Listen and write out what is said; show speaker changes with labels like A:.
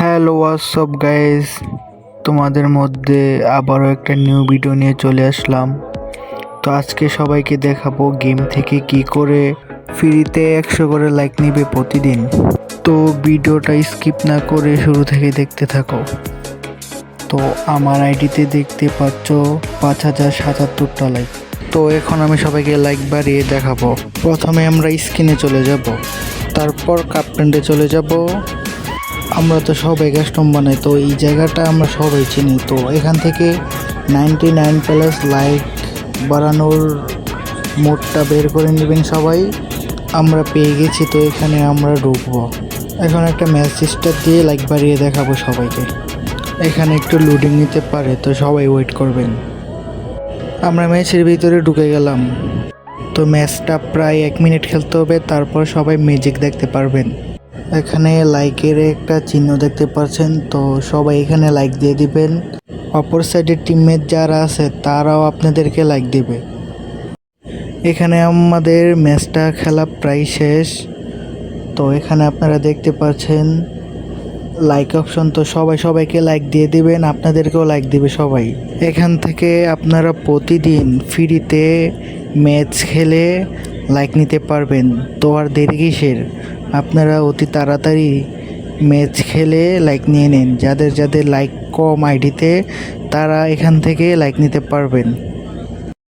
A: Hello WhatsApp guys, তোমাদের মধ্যে আবারও একটা নিউ ভিডিও নিয়ে চলে আসলাম। তো আজকে সবাইকে দেখাবো গেম থেকে কি করে ফ্রিতে 100 করে লাইক নিবে প্রতিদিন। তো ভিডিওটা স্কিপ না করে শুরু থেকে দেখতে থাকো। তো আমার আইডিতে দেখতে পাচ্ছ 5077টা লাইক। তো এখন আমি সবাইকে লাইক বাড়িয়ে দেখাবো। প্রথমে আমরা স্ক্রিনে চলে যাব, তারপর কাপটেন্ডে চলে যাব। আমরা তো সবাই কাস্টম বানাই, তো এই জায়গাটা আমরা সবাই চিনি। তো এখান থেকে 99+ লাইক বাড়ানোর মোডটা বের করে নেবেন সবাই। আমরা পেয়ে গেছি, তো এখানে আমরা ঢুকবো। এখন একটা ম্যাচ স্টার দিয়ে লাইক বাড়িয়ে দেখাবো সবাইকে। এখানে একটু লোডিং নিতে পারে, তো সবাই ওয়েট করবেন। আমরা ম্যাচের ভিতরে ঢুকে গেলাম। তো ম্যাচটা প্রায় 1 মিনিট খেলতে হবে, তারপর সবাই ম্যাজিক দেখতে পারবেন। এখানে লাইকের একটা চিহ্ন দেখতে পাচ্ছেন, তো সবাই এখানে লাইক দিয়ে দিবেন। অপর সাইডের টিমমেট যারা আছে তারাও আপনাদেরকে লাইক দিবে। এখানে আমাদের ম্যাচটা খেলা প্রায় শেষ। তো এখানে আপনারা দেখতে পাচ্ছেন লাইক অপশন, তো সবাইকে লাইক দিয়ে দিবেন, আপনাদেরকেও লাইক দিবে সবাই। এখান থেকে আপনারা প্রতিদিন ফ্রিতে ম্যাচ খেলে লাইক নিতে পারবেন। তো আর দেরি কিসের, আপনারা অতি তাড়াতাড়ি ম্যাচ খেলে লাইক নিয়ে নিন। যাদের লাইক কম আইডিতে, তারা এখান থেকে লাইক নিতে পারবেন।